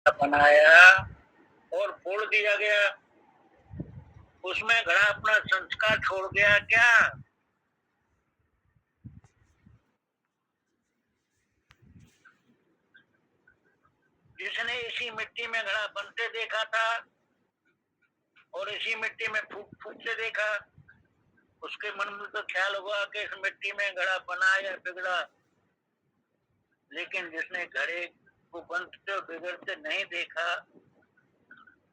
बनाया और फोड़ दिया गया, उसमें घड़ा अपना संस्कार छोड़ गया क्या? जिसने इसी मिट्टी में घड़ा बनते देखा था और इसी मिट्टी में फूक फूक से देखा, उसके मन में तो ख्याल हुआ कि इस मिट्टी में घड़ा बना या बिगड़ा, लेकिन जिसने घड़े को बनते और बिगड़ते नहीं देखा,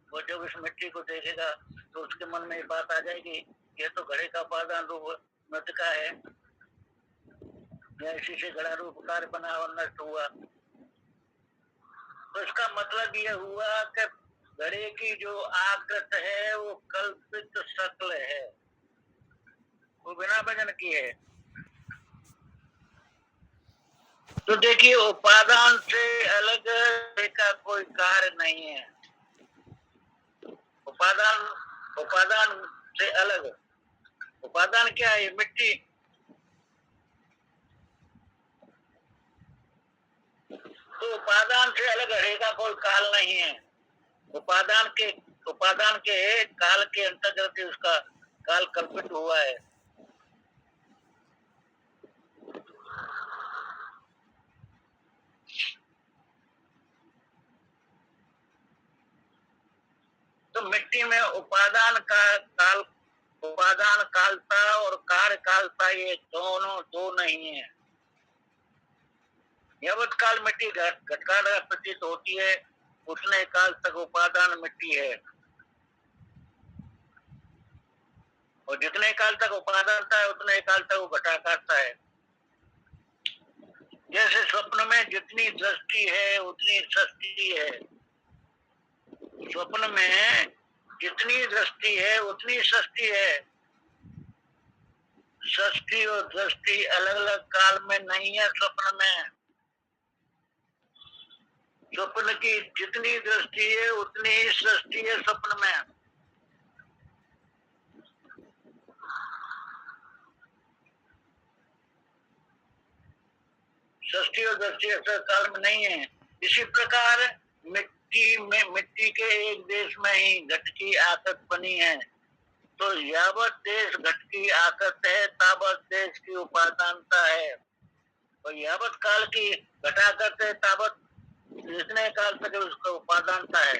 वो जब इस मिट्टी को देखेगा तो उसके मन में ये बात आ जाएगी, ये तो घड़े का उपादान रूप मृतिका है, या इसी से घड़ा रूप कार्य बना और नष्ट हुआ। तो इसका मतलब यह हुआ कि घड़े की जो आकृत है वो कल्पित शक्ल है, वो बिना वजन की है। तो देखिए, उपादान से अलग का कोई कार्य नहीं है। उपादान उपादान से अलग, उपादान क्या है? मिट्टी। तो उपादान से अलग रहेगा कोई काल नहीं है। उपादान के काल के अंतर्गत उसका काल कल्पित हुआ है। तो मिट्टी में उपादान का काल, उपादान कालता और कार्य कालता, ये दोनों दो नहीं है। यावत काल मिट्टी घटकाल प्रतीत होती है, उतने काल तक उपादान मिट्टी है, और जितने काल तक उपादानता है उतने काल तक वो घटाकारता है। जैसे स्वप्न में जितनी दृष्टि है उतनी सृष्टि है, स्वप्न में जितनी दृष्टि है उतनी सृष्टि है। सृष्टि और दृष्टि अलग अलग काल में नहीं है। स्वप्न में, स्वप्न की जितनी दृष्टि है उतनी ही सृष्टि है स्वप्न में। सृष्टि और दृष्टि अक्सर काल में नहीं है। इसी प्रकार मिट्टी के एक देश में ही घट की आकृत बनी है, तो यावत देश घट की आकृत है तावत देश की उपादानता है, और यावत काल की घटाकृत है तावत जितने काल तक उसका उपादानता है।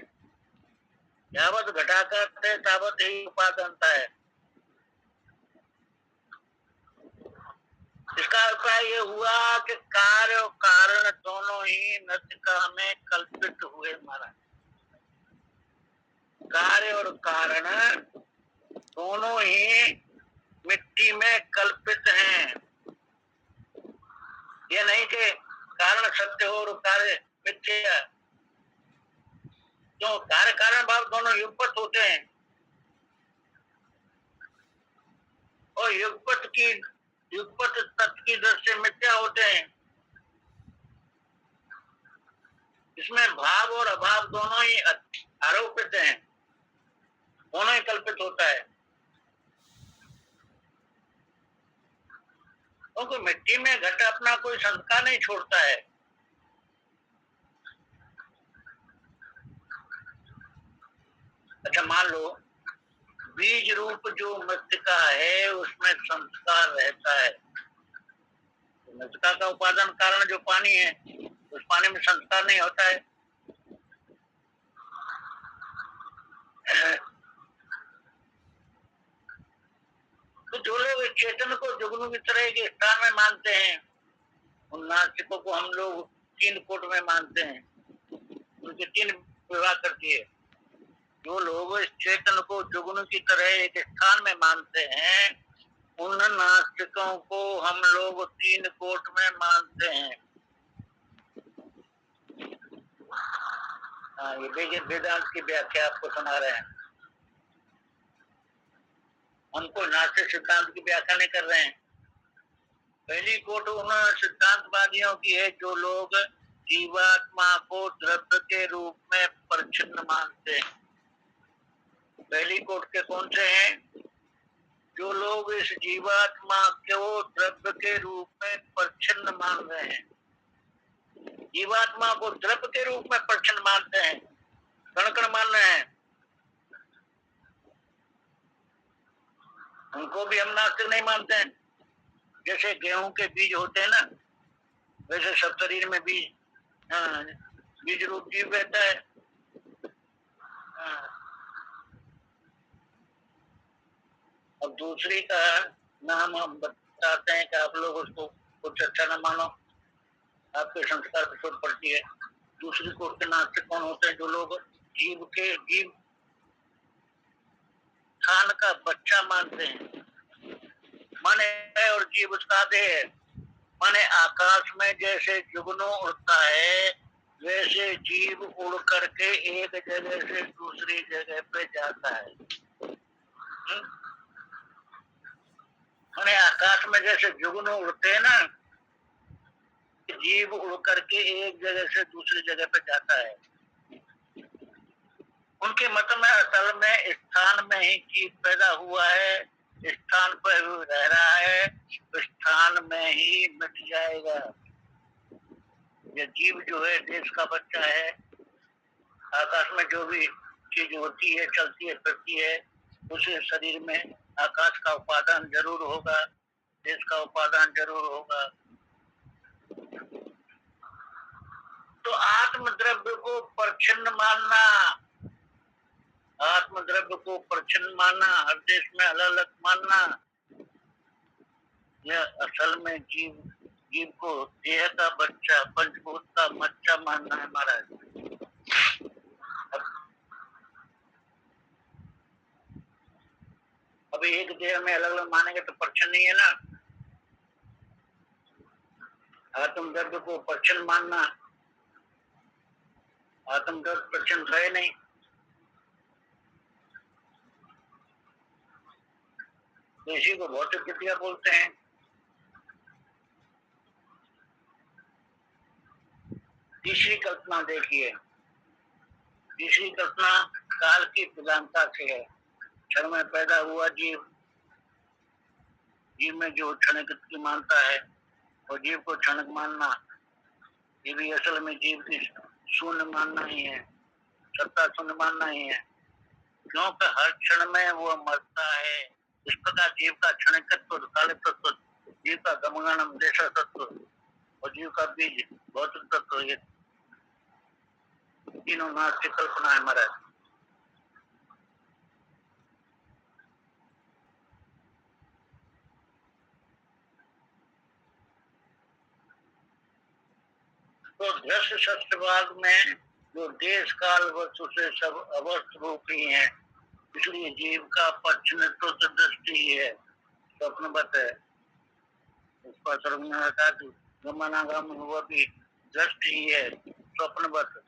यावत घटाकृत है तावत ही उपादानता है। इसका अभिप्राय ये हुआ कि कार्य और कारण दोनों ही नृतिका में कल्पित हुए। महाराज, कार्य और कारण दोनों ही मिट्टी में कल्पित हैं। ये नहीं कि कारण सत्य हो और कार्य मिथ्या। क्यों? कार्य कारण भाव दोनों युगपत होते हैं, और युगपत तत्व की दृष्टि से मिथ्या होते हैं। इसमें भाव और अभाव दोनों ही आरोपित हैं, दोनों ही कल्पित होता है। क्योंकि मिट्टी में घट अपना कोई संस्कार नहीं छोड़ता है। अच्छा, मान लो बीज रूप जो मृतिका है उसमें संस्कार रहता है। मृतिका का उपादान कारण जो पानी है, उस पानी में संस्कार नहीं होता है। तो जो लोग इस चेतन को जुगनू की तरह के स्थान में मानते हैं, उन नास्तिकों को हम लोग तीन कोट में मानते हैं। उनके तीन विभाग करती है। जो लोग इस चेतन को जुगनू की तरह एक स्थान में मानते हैं, उन नास्तिकों को हम लोग तीन कोट में मानते हैं। हाँ, ये वेदांत की व्याख्या आपको सुना रहे हैं। हमको नास्तिक सिद्धांत की व्याख्या नहीं कर रहे हैं। पहली कोट उन सिद्धांतवादियों की है जो लोग जीवात्मा को द्रव्य के रूप में परिच्छिन्न मानते हैं। पहली कोट के कौन से हैं? जो लोग इस जीवात्मा को द्रव्य के रूप में परिच्छिन्न मान रहे हैं। जीवात्मा को द्रव्य के रूप में प्रच्छन्न मानते हैं, कण कण मान रहे हैं। उनको भी हम नास्तिक नहीं मानते हैं। जैसे गेहूं के बीज होते हैं ना, वैसे सब शरीर में बीज, हाँ, बीज रूप जीव रहता है। हाँ। अब दूसरी का नाम हम बताते हैं कि आप लोग उसको कुछ अच्छा न मानो, आपके संस्कार पर चोट पड़ती है। दूसरी कोट के नास्तिक कौन होते हैं? जो लोग जीव खान का बच्चा मानते हैं, माने है और जीव उसका देह है। माने आकाश में जैसे जुगनू उड़ता है, वैसे जीव उड़ करके एक जगह से दूसरी जगह पे जाता है। माने आकाश में जैसे जुगनू उड़ते हैं ना, जीव उड़ करके एक जगह से दूसरी जगह पे जाता है। उनके मत में असल में स्थान में ही जीव पैदा हुआ है, स्थान पर रह रहा है, तो स्थान में ही मिट जाएगा। ये जीव जो है देश का बच्चा है। आकाश में जो भी चीज होती है, चलती है, फिरती है, उसे शरीर में आकाश का उपादान जरूर होगा, देश का उपादान जरूर होगा। तो आत्मद्रव्य को प्रच्छन्न मानना, आत्मद्रव्य को प्रच्छन्न मानना, हर देश में अलग अलग मानना, यह असल में जीव को देह का बच्चा, पंचभूत का बच्चा मानना है महाराज। अभी एक देह में अलग अलग मानेंगे तो प्रच्छन्न नहीं है ना। आत्मद्रव्य को प्रच्छन्न मानना, आत्मद्रव्य प्रच्छन्न है नहीं। तो इसी को भौतिक विद्या बोलते हैं। तीसरी कल्पना देखिए, तीसरी कल्पना काल की प्रधानता से है। क्षण में पैदा हुआ जीव, जीव में जो क्षणिक की मानता है और जीव को क्षणिक मानना, ये भी असल में जीव की शून्य मानना ही है, सत्ता शून्य मानना ही है। क्योंकि हर क्षण में वो मरता है। इस प्रकार जीव का क्षणिकत्व, काल तत्व, जीव का गमगम देशा तत्व और जीव का बीज भौतिक तत्व, ये तीनों नाश की कल्पना है महाराज। तो दृश्य शस्त्रवाद में जो देश काल वस्तु से सब अवस्थ रूप ही है, इसलिए जीव का पक्षित्व तो दृष्टि ही है, स्वप्नवत है। उसका सर्वज्ञ का गमनागम हुआ भी दृष्टि ही है, स्वप्नवत।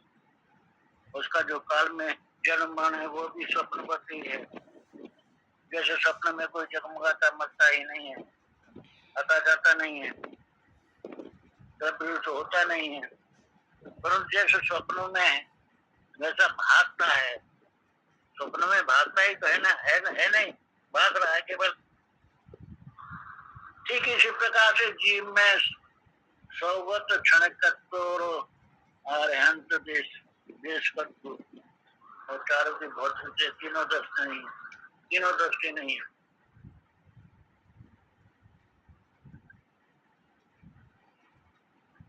उसका जो काल में जन्म मरण है वो भी स्वप्नवत ही है। जैसे स्वप्न में कोई जगमगाता मरता ही नहीं है, आता जाता नहीं है, तो होता नहीं है, परंतु जैसे स्वप्नों में वैसा भागता है, स्वप्न में भागता ही तो है ना, है नहीं, भाग रहा है केवल। ठीक इसी प्रकार से जीव में सौवत क्षणिकत्व अरहंत देश और चारों की भौतिक से तीनों दृष्टि नहीं है, तीनों दृष्टि नहीं है।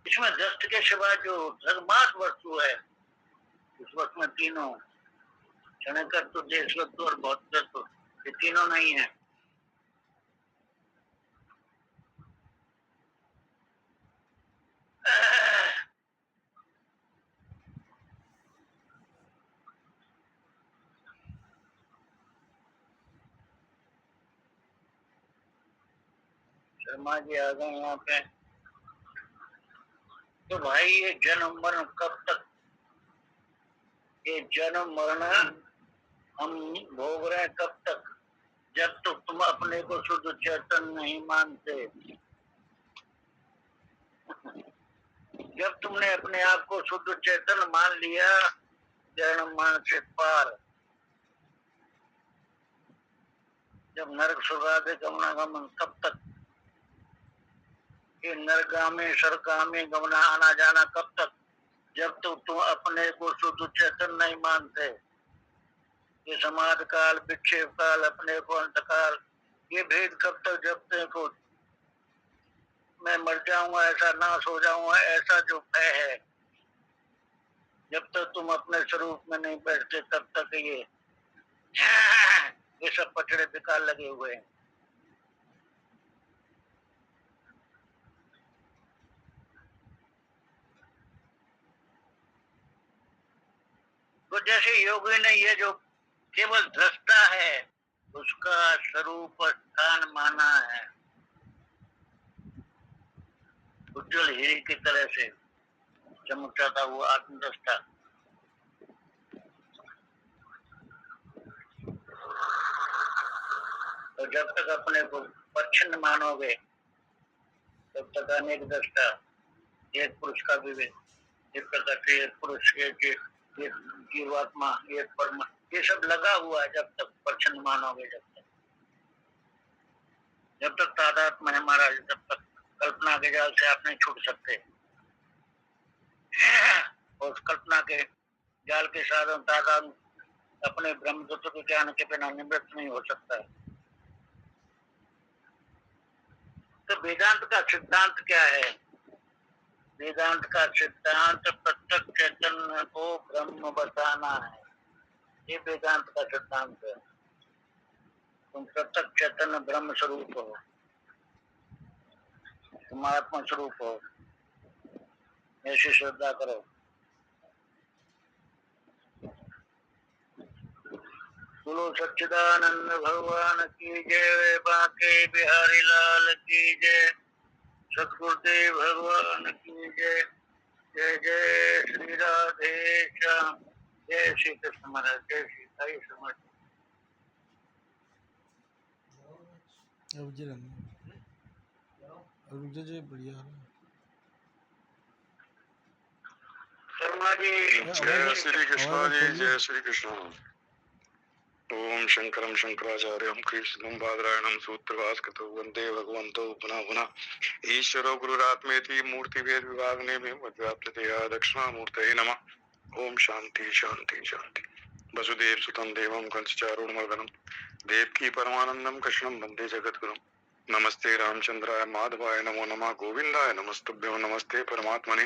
इसमें दृष्टि के सिवा जो धर्मात वस्तु है, उस वस्तु में तीनों क्षणिकत्व, देशवत्व और भौतिकत्व, ये तीनों नहीं है। शर्मा जी आ गए यहाँ पे। तो भाई ये जन्म मरण कब तक, ये जन्म मरण हम भोग रहे हैं कब तक? जब तो तुम अपने को शुद्ध चेतन नहीं मानते, जब तुमने अपने आप को शुद्ध चेतन मान लिया, जन्म मरण से पार, जब नरक स्वर्ग गमनागमन कब तक, ये नरगामी सरगामी गमना आना जाना कब तक? जब तक तुम अपने को शुद्ध चेतन नहीं मानते, ये समाज काल, विक्षेप काल, अपने को अंतकाल, ये भेद कब तक जपते को मैं मर जाऊंगा, ऐसा नाश हो जाऊंगा, ऐसा जो भय है, जब तक तुम अपने स्वरूप में नहीं बैठते तब तक ये सब पचड़े बेकार लगे हुए हैं। तो जैसे योगी ने ये जो केवल दृष्टा है उसका स्वरूप स्थान माना है, उज्जवल हीरे की तरह से चमकता था वो आत्मदृष्टा। तो जब तक अपने को परिच्छिन्न मानोगे तब तक अनेक दृष्टा, एक पुरुष का विवेक, एक प्रकार से एक पुरुष, एक जीवात्मा, एक परम, ये सब लगा हुआ है। जब तक परिच्छिन्न मानोगे, जब तक तादात्म्य है महाराज, जब तक कल्पना के जाल से आप नहीं छूट सकते। और उस कल्पना के जाल के साधन तादाद अपने ब्रह्म तत्व के ज्ञान के बिना निवृत्त नहीं हो सकता है। तो वेदांत का सिद्धांत क्या है? वेदांत का सिद्धांत प्रत्यक्ष चैतन्य को ब्रह्म बताना है। ये वेदांत का सिद्धांत है। तुम प्रत्यक्ष चैतन्य ब्रह्म स्वरूप हो, तुम आत्मा स्वरूप हो, ऐसी श्रद्धा करो। बोलो सच्चिदानंद भगवान की जय, बांके बिहारी लाल की जय, सतगुरुदेव भगवान की जय। जय जय श्री राधे श्याम, जय श्री कृष्ण महाराज, जय श्री साई समाज। शर्मा जी, जय श्री कृष्ण जी, जय श्री कृष्ण। ओम शंकरम शंकराचार्यम कृष्णं बादरायणं सूत्रभास्कृतौ वंदे भगवन्तौ पुनः पुनः। ईश्वरो गुरुरात्मेति मूर्ति भेद विभागने में मध्याप्तया दक्षिणामूर्तये नमः। ओम शांति शांति शांति। वसुदेव सुतं देवं कंसचारूढमर्दनं देवकी परमानंदं कृष्णं वंदे जगद्गुरुं। नमस्ते रामचंद्राय माधवाय नमो नमः, गोविंदाय नमस्तुभ्यो नमस्ते परमात्मने,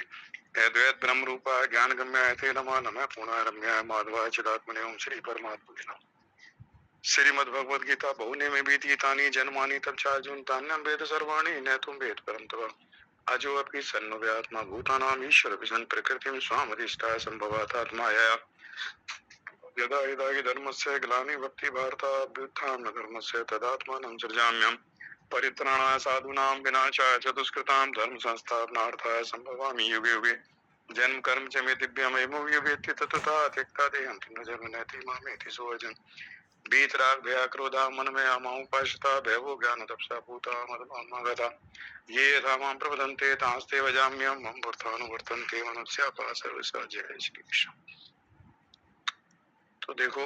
अद्वैत ब्रह्म रूपाय ज्ञान गम्याय ते नमः, नमः पूर्णाय रम्याय माधवाय चिदात्मने, ओम श्री परमात्मने नमः। श्रीमद् भगवद गीता बहुने में बीतीतानि जन्मानि तब चार्जुन तान्यम वेद सर्वाणि न तुम वेद परम तव अजो अपि सन्नव्यात्मा भूतानाम ईश्वर विसन प्रकृतिम स्वामधिष्ठाय संभवात्माया यदा यदा हि धर्मस्य ग्लानि भक्ति भारता अभ्युत्थान धर्मस्य तदात्मानं सृजाम्यहम् परित्राणाय साधूनां विनाशाय च दुष्कृतां धर्म संस्थापनार्थाय संभवामि युगे युगे। जन्म कर्म च मे दिव्यमयो वेत्ति तत्तथा त्यक्ता देहन्ति न जन्मनेति मामेति सोऽर्जुन। वीतराग भया क्रोधा मन में आमाऊ पाशता भैवो ज्ञान तपसा भूता मदमागता ये रामां प्रवदन्ते तांस्ते वजाम्यहम् मम वर्तानुवर्तन्ते मनुष्यापा सर्वसा। जय श्री कृष्ण। तो देखो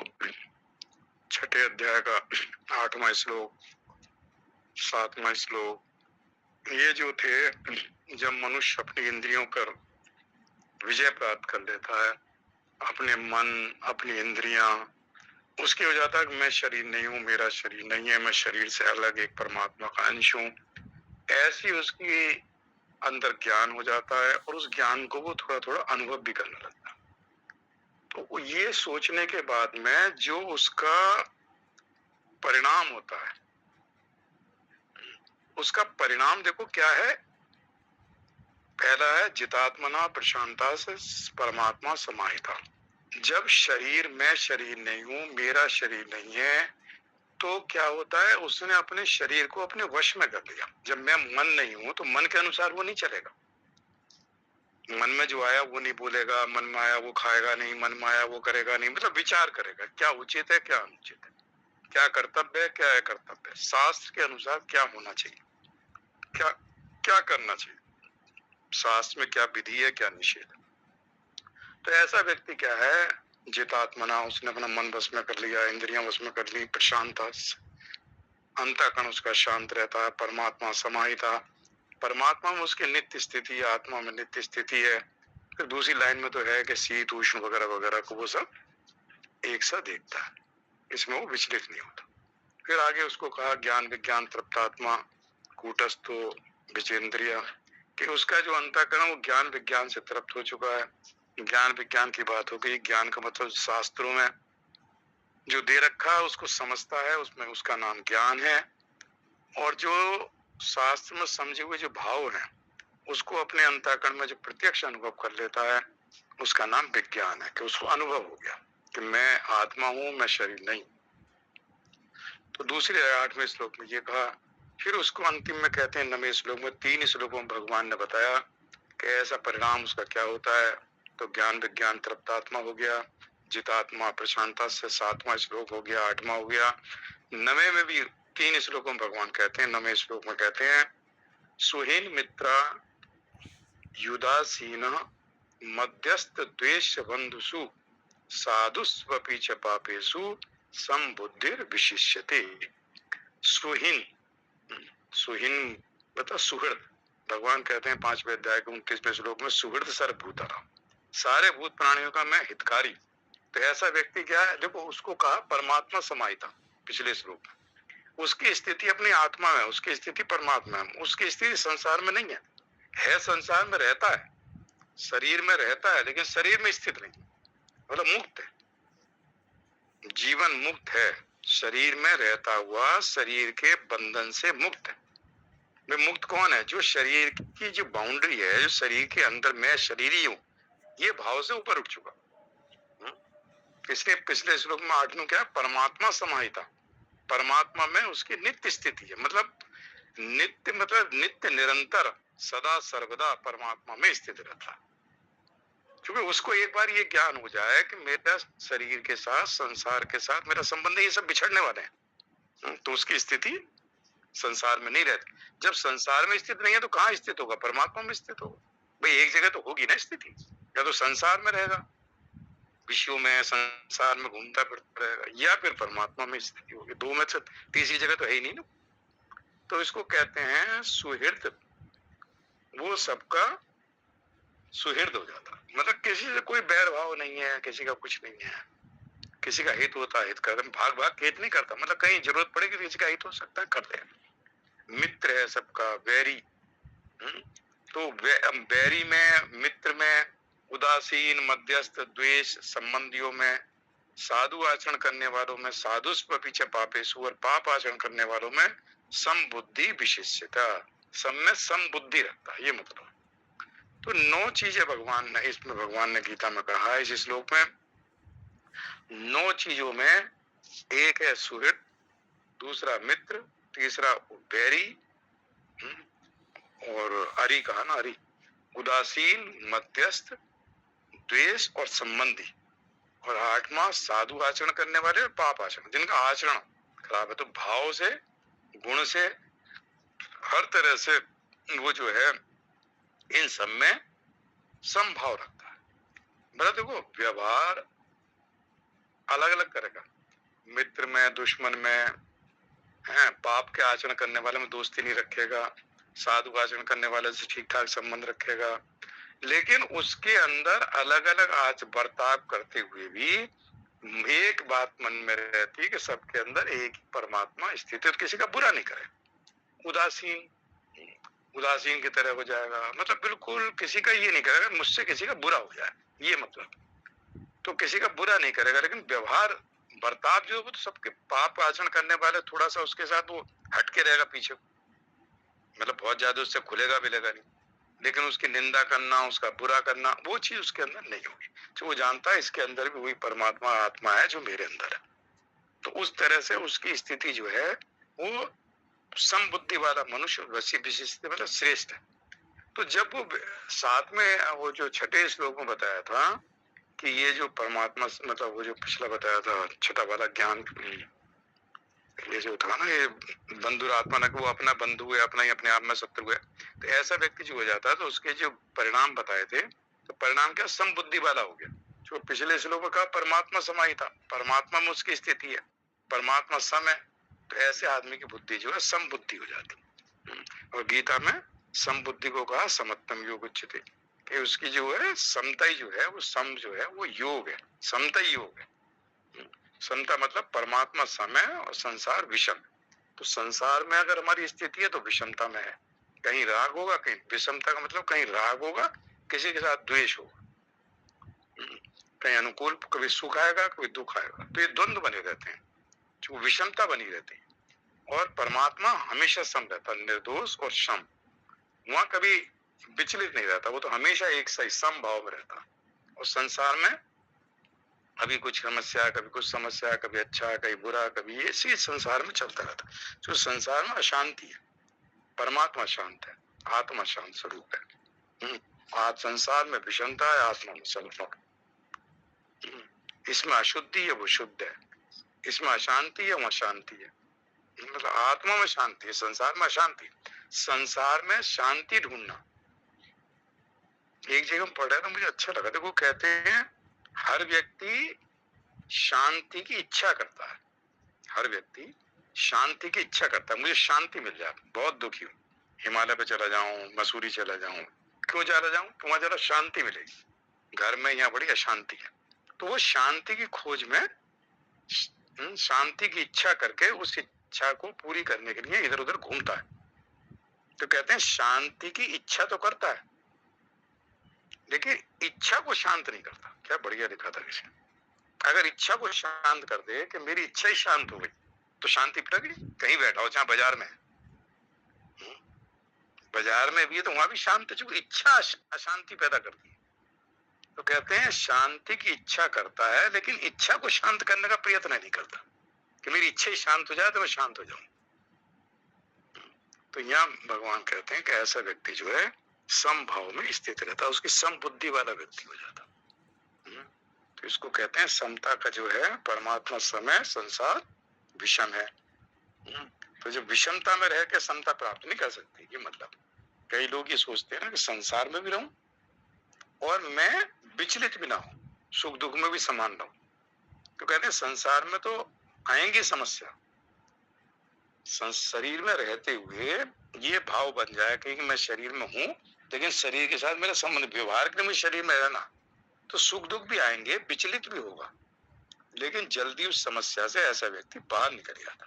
छठे अध्याय का 8वां श्लोक, 7वां श्लोक, ये जो थे, जब मनुष्य अपनी इंद्रियों पर विजय प्राप्त कर लेता है, अपने मन अपनी इंद्रियां, उसके हो जाता है कि मैं शरीर नहीं हूँ, मेरा शरीर नहीं है, मैं शरीर से अलग एक परमात्मा का अंश हूँ। ऐसी उसकी अंदर ज्ञान हो जाता है और उस ज्ञान को वो थोड़ा थोड़ा अनुभव भी करने लगता है। तो ये सोचने के बाद में जो उसका परिणाम होता है, उसका परिणाम देखो क्या है। पहला है जितात्मना प्रशांता से परमात्मा समाहिता। जब शरीर, मैं शरीर नहीं हूँ, मेरा शरीर नहीं है, तो क्या होता है, उसने अपने शरीर को अपने वश में कर लिया। जब मैं मन नहीं हूं तो मन के अनुसार वो नहीं चलेगा। मन में जो आया वो नहीं बोलेगा, मन में आया वो खाएगा नहीं, मन में आया वो करेगा नहीं, मतलब विचार करेगा क्या उचित है क्या अनुचित है, क्या कर्तव्य है क्या है कर्तव्य, शास्त्र के अनुसार क्या होना चाहिए, क्या क्या करना चाहिए, शास्त्र में क्या विधि है क्या निषेध है। तो ऐसा व्यक्ति क्या है, जितात्मना, उसने अपना मन वश में कर लिया, इंद्रियां वश में कर ली, प्रशांत, अंतःकरण उसका शांत रहता है, परमात्मा समाहिता, परमात्मा में उसकी नित्य स्थिति, आत्मा में नित्य स्थिति है। फिर दूसरी लाइन में तो है कि शीत उष्ण वगैरह वगैरह को वो सब एक सा देखता है, इसमें वो विचलित नहीं होता। फिर आगे उसको कहा ज्ञान विज्ञान तृप्तात्मा कूटस्थो विचेंद्रिय, कि उसका जो अंतःकरण वो ज्ञान विज्ञान से तृप्त हो चुका है। ज्ञान विज्ञान की बात हो गई, ज्ञान का मतलब शास्त्रों में जो दे रखा है उसको समझता है, उसमें उसका नाम ज्ञान है। और जो शास्त्र में समझे हुए जो भाव हैं उसको अपने अंतःकरण में जो प्रत्यक्ष अनुभव कर लेता है उसका नाम विज्ञान है, कि उसको अनुभव हो गया कि मैं आत्मा हूं, मैं शरीर नहीं। तो दूसरे 8वें श्लोक में ये कहा। फिर उसको अंतिम में कहते हैं 9वें श्लोक में, 3 श्लोकों में भगवान ने बताया कि ऐसा परिणाम उसका क्या होता है। तो ज्ञान विज्ञान तृप्तात्मा हो गया, जितात्मा प्रशांता से 7वां श्लोक हो गया, 8वां हो गया। 9वें में भी 3 श्लोकों में भगवान कहते हैं, 9वें श्लोक में कहते हैं सुहीन मित्रा युदासीन मध्यस्थ द्वेष बंधुषु साधुस्वपि च पापेषु संबुद्धिर विशिष्यते। सुहीन, सुहीन मतलब सुहृद। भगवान कहते हैं 5वें अध्याय के 29वें श्लोक में सुहृद सर्वभूतानां, सारे भूत प्राणियों का मैं हितकारी। तो ऐसा व्यक्ति क्या है, देखो उसको कहा परमात्मा समाहिता पिछले श्लोक में। उसकी स्थिति अपनी आत्मा में, उसकी स्थिति परमात्मा में, उसकी स्थिति संसार में नहीं है संसार में रहता है, शरीर में रहता है, लेकिन शरीर में स्थित नहीं, मतलब मुक्त है, जीवन मुक्त है, शरीर में रहता हुआ शरीर के बंधन से मुक्त है। वे मुक्त कौन है? जो शरीर की जो बाउंड्री है, जो शरीर के अंदर मैं शरीरी हूं, ये भाव से ऊपर उठ चुका। इसलिए पिछले श्लोक में 8 क्या है, परमात्मा समाहिता, परमात्मा में उसकी नित्य स्थिति है। मतलब नित्य मतलब नित्य निरंतर सदा सर्वदा परमात्मा में स्थित रहता है। क्योंकि उसको एक बार ये ज्ञान हो जाए कि मेरा शरीर के साथ, संसार के साथ मेरा संबंध है, ये सब बिछड़ने वाले हैं, तो उसकी स्थिति संसार में नहीं रहती। जब संसार में स्थित नहीं है तो कहाँ स्थित होगा? परमात्मा में स्थित होगा। भाई एक जगह तो होगी ना स्थिति, या तो संसार में रहेगा, विषयों में संसार में घूमता फिरता रहेगा, या फिर परमात्मा में स्थिति होगी। दो में से तीसरी जगह तो है ही नहीं ना। तो इसको कहते हैं सुहृद, वो सबका सुहृद हो जाता, मतलब किसी से कोई बैर भाव नहीं है, किसी का कुछ नहीं है, किसी का हित होता है हित करता, भाग भाग के हित नहीं करता, मतलब कहीं जरूरत पड़ेगी तो किसी का हित हो सकता है, करते हैं। मित्र है सबका, बैरी, तो बैरी में, मित्र में, उदासीन, मध्यस्थ, द्वेष संबंधियों में, साधु आचरण करने वालों में, साधुस्वपि च पापेषु, और पाप आचरण करने वालों में समबुद्धि विशिष्यता, सब में समबुद्धि रखता है, ये मतलब। तो 9 चीजें भगवान ने, इसमें भगवान ने गीता में कहा है, इस श्लोक में 9 चीजों में एक है सुहृद, दूसरा मित्र, तीसरा बैरी, और अरि कहा ना, अरि, उदासीन, मध्यस्थ, द्वेष और संबंधी, और 8वां साधु आचरण करने वाले और पाप आचरण, जिनका आचरण खराब है। तो भाव से, गुण से, हर तरह से वो जो है इन सब में समभाव रखता है। मतलब देखो व्यवहार अलग अलग करेगा, मित्र में, दुश्मन में है, पाप के आचरण करने वाले में दोस्ती नहीं रखेगा, साधु आचरण करने वाले से ठीक ठाक संबंध रखेगा, लेकिन उसके अंदर अलग अलग बर्ताव करते हुए भी एक बात मन में रहती है कि सबके अंदर एक ही परमात्मा स्थित है, तो किसी का बुरा नहीं करे। उदासीन, उदासीन की तरह हो जाएगा, मतलब बिल्कुल किसी का ये नहीं करेगा मुझसे किसी का बुरा हो जाए, ये मतलब। तो किसी का बुरा नहीं करेगा, लेकिन व्यवहार बर्ताव जो है तो सबके, पाप आचरण करने वाले थोड़ा सा उसके साथ वो हटके रहेगा पीछे, मतलब बहुत ज्यादा उससे खुलेगा मिलेगा नहीं, लेकिन उसकी निंदा करना, उसका बुरा करना, वो चीज उसके अंदर नहीं होगी। तो वो जानता है इसके अंदर भी वही परमात्मा आत्मा है जो मेरे अंदर है। तो उस तरह से उसकी स्थिति जो है वो समबुद्धि वाला मनुष्य विशिष्ट मतलब श्रेष्ठ है। तो जब वो साथ में वो जो 6ठे श्लोक में बताया था कि ये जो परमात्मा, मतलब वो जो पिछला बताया था 6ठा वाला ज्ञान, ये जो था ना, ये बंधुरात्मा ना, वो अपना बंधु है, अपना ही अपने आप में शत्रु है। तो ऐसा व्यक्ति जो हो जाता है तो उसके जो परिणाम बताए थे, तो परिणाम क्या, समबुद्धि वाला हो गया। जो पिछले श्लोक में कहा परमात्मा समाई था, परमात्मा में उसकी स्थिति है, परमात्मा सम है, तो ऐसे आदमी की बुद्धि जो है समबुद्धि हो जाती। और गीता में समबुद्धि को कहा समत्तम योग उच्यते, कि उसकी जो है समता जो है वो सम जो है वो योग है, समता योग है। समता मतलब परमात्मा सम है और संसार विषम। तो संसार में अगर हमारी स्थिति है तो विषमता में है, कहीं राग होगा, कहीं विषमता का मतलब कहीं राग होगा, किसी के साथ द्वेष होगा, कहीं अनुकूल, कभी सुख आएगा कभी दुख आएगा। तो ये द्वंद्व बने रहते हैं, जो विषमता बनी रहती है। और परमात्मा हमेशा सम रहता, निर्दोष और सम, वहां कभी विचलित नहीं रहता, वो तो हमेशा एक सही सम भाव में रहता। और संसार में अभी कुछ समस्या, कभी कुछ समस्या, कभी अच्छा कभी बुरा, कभी ये इसी संसार में चलता रहता। जो संसार में अशांति है, परमात्मा शांत है, आत्मा शांत स्वरूप है। आज संसार में विषमता है, आत्मा में समता। इसमें अशुद्धि है वो शुद्ध है, इसमें अशांति है वहां शांति है। मतलब आत्मा में शांति है, संसार में अशांति। संसार में शांति ढूंढना, एक जगह पढ़ा था मुझे अच्छा लगा। देखो कहते हैं हर व्यक्ति शांति की इच्छा करता है, हर व्यक्ति शांति की इच्छा करता है, मुझे शांति मिल जाए, बहुत दुखी हूँ, हिमालय पे चला जाऊं, मसूरी चला जाऊं, क्यों चला जाऊं? तो वहां जरा शांति मिलेगी, घर में यहाँ बड़ी अशांति है। तो वो शांति की खोज में शांति की इच्छा करके उस इच्छा को पूरी करने के लिए इधर उधर घूमता है। तो कहते हैं शांति की इच्छा तो करता है लेकिन इच्छा को शांत नहीं करता। क्या बढ़िया लिखा था किसी ने। अगर इच्छा को शांत कर दे कि मेरी इच्छा ही शांत हो गई तो शांति पड़ गई। कहीं बैठा हो, चाहे बाजार में, बाजार में भी है तो वहां भी शांत है, जो इच्छा अशांति पैदा करती है। तो कहते हैं शांति की इच्छा करता है लेकिन इच्छा को शांत करने का प्रयत्न नहीं करता कि मेरी इच्छा ही शांत हो जाए तो मैं शांत हो जाऊं। तो यहाँ भगवान कहते हैं कि ऐसा व्यक्ति जो है सम भाव में स्थित रहता है, उसकी सम बुद्धि वाला व्यक्ति हो जाता। तो इसको कहते हैं समता का जो है परमात्मा समय, संसार विषम है। तो जो विषमता में रह के समता प्राप्त नहीं कर सकती, ये मतलब कई लोग ये सोचते हैं ना कि संसार में भी रहूं और मैं विचलित भी ना हूं, सुख दुख में भी समान रहूं। तो कहते हैं संसार में तो आएंगी समस्या, शरीर में रहते हुए ये भाव बन जाए कि मैं शरीर में हूं लेकिन शरीर के साथ मेरा संबंध, व्यवहार के लिए मुझे शरीर में रहना, तो सुख दुख भी आएंगे, विचलित भी होगा, लेकिन जल्दी उस समस्या से ऐसा व्यक्ति बाहर निकल जाता।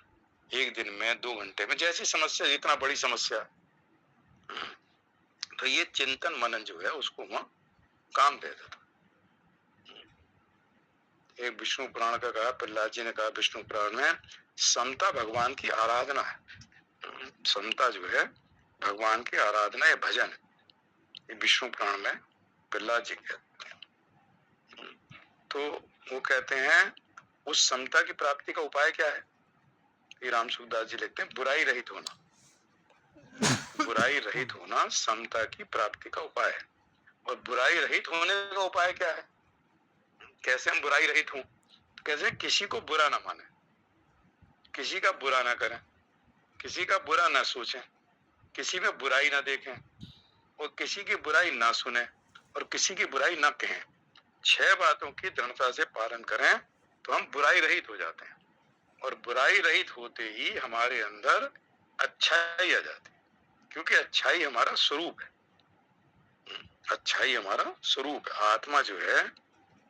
एक दिन में 2 घंटे में, जैसी समस्या इतना बड़ी समस्या। तो ये चिंतन मनन जो है उसको वहां काम दे देता। एक विष्णु पुराण का कहा, प्रहलाद जी ने कहा विष्णु पुराण में, समता भगवान की आराधना है। समता जो है भगवान की आराधना है, भजन। ये विष्णु पुराण में प्रहलाद जी कहते हैं। तो वो कहते हैं उस समता की प्राप्ति का उपाय क्या है? ये राम सुखदास जी लिखते हैं, बुराई रहित होना। बुराई रहित होना समता की प्राप्ति का उपाय है। और बुराई रहित होने का उपाय क्या है? कैसे हम बुराई रहित हों? कैसे? किसी को बुरा ना माने, किसी का बुरा ना करें, किसी का बुरा ना सोचें, किसी में बुराई ना देखें और किसी की बुराई ना सुने और किसी की बुराई ना कहें। 6 बातों की दृढ़ता से पालन करें तो हम बुराई रहित हो जाते हैं। और बुराई रहित होते ही हमारे अंदर अच्छाई आ जाती है, क्योंकि अच्छाई हमारा स्वरूप है। अच्छाई हमारा स्वरूप है। आत्मा जो है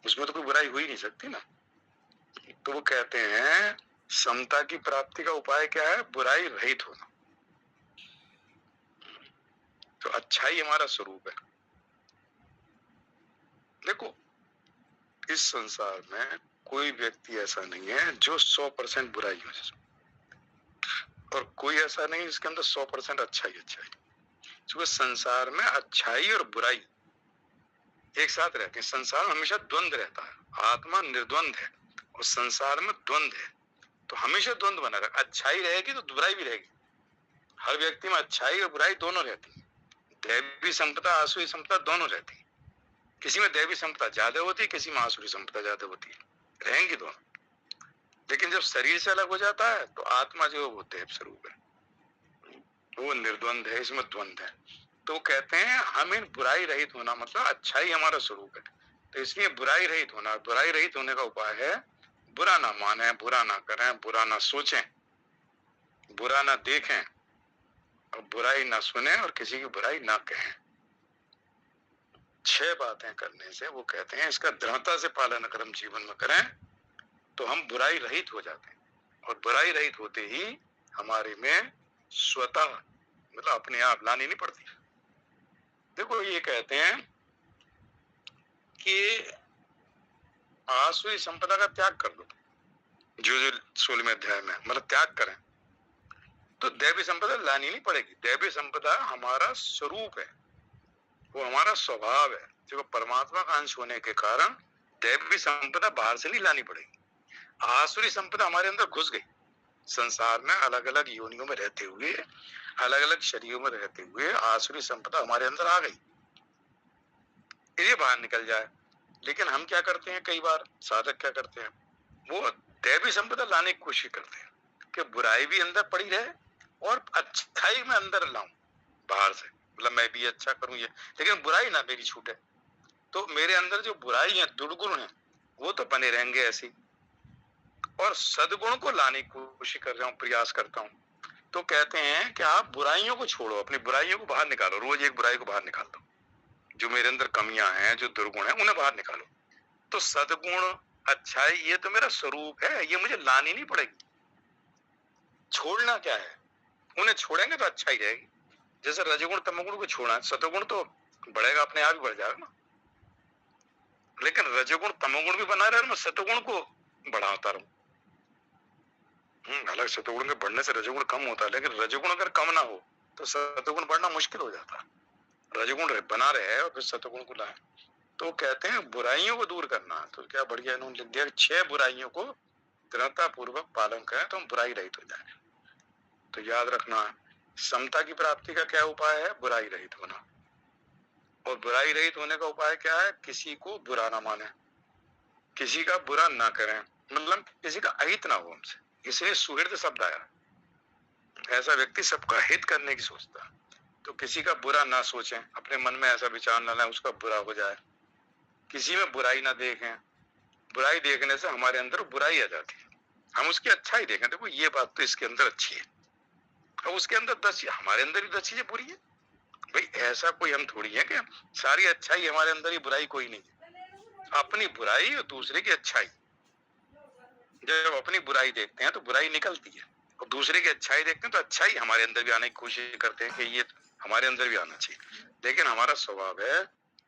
उसमें तो कोई बुराई हो ही नहीं सकती ना। तो वो कहते हैं समता की प्राप्ति का उपाय क्या है? बुराई रहित होना। तो अच्छाई हमारा स्वरूप है। देखो इस संसार में कोई व्यक्ति ऐसा नहीं है जो 100% बुराई हो, और कोई ऐसा नहीं जिसके अंदर 100% अच्छाई। क्योंकि संसार में अच्छाई और बुराई एक साथ रहते हैं। संसार में हमेशा द्वंद्व रहता है, आत्मा निर्द्वंद है और संसार में द्वंद्व है। तो हमेशा द्वंद्व बना रहेगा, अच्छाई रहेगी तो बुराई भी रहेगी। हर व्यक्ति में अच्छाई और बुराई दोनों रहती है। दैवी संपदा आसुरी संपदा दोनों रहती है। किसी में दैवी संपदा ज्यादा होती है, किसी में आसुरी संपदा ज्यादा होती है, रहेंगी दोनों। लेकिन जब शरीर से अलग हो जाता है तो आत्मा जो वो देव स्वरूप है, वो निर्द्वंद है, इसमें द्वंद है। तो कहते हैं हम इन बुराई रहित होना मतलब अच्छाई हमारा स्वरूप है। तो इसलिए बुराई रहित होना, बुराई रहित होने का उपाय है बुरा ना माने, बुरा ना करें, बुरा ना सोचें, बुरा ना देखें और बुराई ना सुने और किसी की बुराई ना कहें। 6 बातें करने से वो कहते हैं इसका दृढ़ता से पालन अगर हम जीवन में करें तो हम बुराई रहित हो जाते हैं, और बुराई रहित होते ही हमारे में स्वतः मतलब अपने आप लानी नहीं पड़ती। देखो ये कहते हैं कि आसुरी संपदा का त्याग कर दो, जो 16वें अध्याय में मतलब त्याग करें तो दैवी संपदा लानी नहीं पड़ेगी। दैवी संपदा हमारा स्वरूप है, वो हमारा स्वभाव है, जो परमात्मा का अंश होने के कारण दैवी संपदा बाहर से नहीं लानी पड़ेगी। आसुरी संपदा हमारे अंदर घुस गई, संसार में अलग अलग योनियों में रहते हुए, अलग अलग शरीरों में रहते हुए आसुरी संपदा हमारे अंदर आ गई, ये बाहर निकल जाए। लेकिन हम क्या करते हैं, कई बार साधक क्या करते हैं, वो दैवी संपदा लाने की कोशिश करते हैं कि बुराई भी अंदर पड़ी रहे और अच्छाई में अंदर लाऊं बाहर से, मतलब मैं भी अच्छा करूं ये, लेकिन बुराई ना मेरी छूटे। तो मेरे अंदर जो बुराई है, दुर्गुण है, वो तो बने रहेंगे ऐसे, और सद्गुण को लाने की कोशिश कर रहा हूँ, प्रयास करता हूँ। तो कहते हैं कि आप बुराइयों को छोड़ो, अपनी बुराइयों को बाहर निकालो, रोज एक बुराई को बाहर निकाल दो, जो मेरे अंदर कमियां हैं, जो दुर्गुण है, उन्हें बाहर निकालो। तो सद्गुण, अच्छाई, ये तो मेरा स्वरूप है, ये मुझे लानी नहीं पड़ेगी। छोड़ना क्या है, उन्हें छोड़ेंगे तो अच्छा ही रहेगी। जैसे रजगुण तमगुण को छोड़ा, सतगुण तो बढ़ेगा, अपने आप ही बढ़ जाएगा ना। लेकिन रजगुण तमगुण भी बना रहे, मैं सतगुण को बढ़ाता रहूं। हालांकि सतगुण के बढ़ने से रजगुण कम होता है, लेकिन रजगुण अगर कम ना हो तो सतगुण बढ़ना मुश्किल हो जाता है। रजगुण बना रहे और फिर सतगुण को लाए। तो कहते हैं बुराइयों को दूर करना, तो क्या बढ़िया इन्होंने लिख दिया, 6 बुराइयों को दृढ़ता पूर्वक पालन करें तो हम बुराई रहित हो जाएंगे। तो याद रखना, समता की प्राप्ति का क्या उपाय है, बुराई रहित होना। और बुराई रहित होने का उपाय क्या है, किसी को बुरा ना माने, किसी का बुरा ना करें, मतलब किसी का अहित ना हो हमसे। इसलिए सुहृद शब्द आया, ऐसा व्यक्ति सबका हित करने की सोचता है। तो किसी का बुरा ना सोचें, अपने मन में ऐसा विचार ना लाएं उसका बुरा हो जाए, किसी में बुराई ना देखें। बुराई देखने से हमारे अंदर बुराई आ जाती है, हम उसकी अच्छाई देखें, देखो ये बात तो इसके अंदर अच्छी है, और उसके अंदर 10, हमारे अंदर ही 10 चीजें बुरी है। भाई ऐसा कोई हम थोड़ी है कि सारी अच्छाई हमारे अंदर ही, बुराई कोई नहीं है। अपनी बुराई और दूसरे की अच्छाई, जब अपनी बुराई देखते हैं तो बुराई निकलती है, और दूसरे की अच्छाई देखते हैं तो अच्छाई हमारे अंदर भी आने की कोशिश करते हैं कि ये हमारे अंदर भी आना चाहिए। लेकिन हमारा स्वभाव है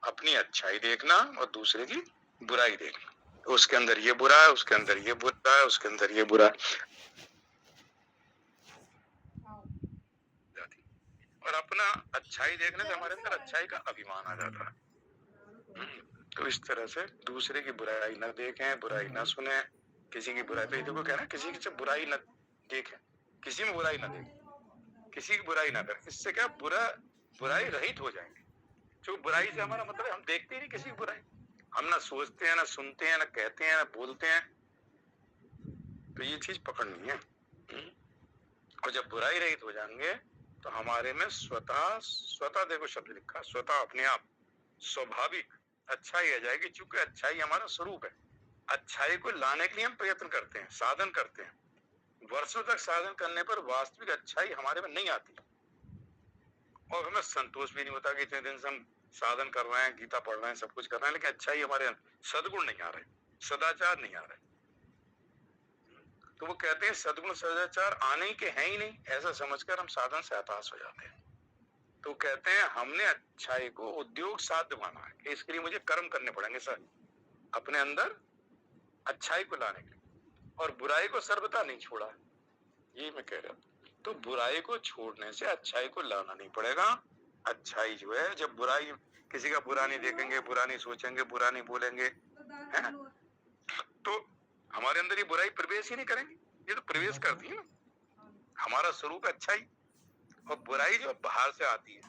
अपनी अच्छाई देखना और दूसरे की बुराई देखना, उसके अंदर ये बुरा है, उसके अंदर ये बुरा है, उसके अंदर ये बुरा है, और अपना अच्छाई देखने से हमारे अंदर अच्छाई का अभिमान आ जाता है। तो इस तरह से दूसरे की बुराई न देखें, बुराई न सुने, किसी की बुराई, तो ये देखो कह रहा है किसी की बुराई न देखें, किसी में बुराई न देखें, किसी की बुराई ना करें। इससे क्या, बुराई रहित हो जाएंगे। जो बुराई से हमारा मतलब है हम देखते ही नहीं किसी की बुराई, हम ना सोचते हैं, ना सुनते हैं, ना कहते हैं, ना बोलते हैं। तो ये चीज पकड़नी है। और जब बुराई रहित हो जाएंगे तो हमारे में स्वतः देखो शब्द लिखा, स्वतः अपने आप स्वाभाविक अच्छाई आ जाएगी, क्योंकि अच्छाई हमारा स्वरूप है। अच्छाई को लाने के लिए हम प्रयत्न करते हैं, साधन करते हैं, वर्षों तक साधन करने पर वास्तविक अच्छाई हमारे में नहीं आती, और हमें संतोष भी नहीं होता कि इतने दिन से हम साधन कर रहे हैं, गीता पढ़ रहे हैं, सब कुछ कर रहे हैं, लेकिन अच्छाई हमारे सद्गुण नहीं आ रहे, सदाचार नहीं आ रहे। तो वो कहते हैं सद्गुण सदाचार आने के हैं ही नहीं, ऐसा समझकर हम साधन से हताश हो जाते हैं। तो कहते हैं हमने अच्छाई को उद्योग साध्य माना है कि इसके लिए मुझे कर्म करने पड़ेंगे सर, अपने अंदर अच्छाई को लाने के लिए, और बुराई को सर्वथा नहीं छोड़ा, ये मैं कह रहा हूं। तो बुराई को छोड़ने से अच्छाई को लाना नहीं पड़ेगा। अच्छाई जो है, जब बुराई, किसी का बुरा नहीं देखेंगे, बुरा नहीं सोचेंगे, बुरा नहीं बोलेंगे, है, तो हमारे अंदर ये बुराई प्रवेश ही नहीं करेंगे। ये तो प्रवेश करती है ना, हमारा स्वरूप अच्छाई, और बुराई जो बाहर से आती है,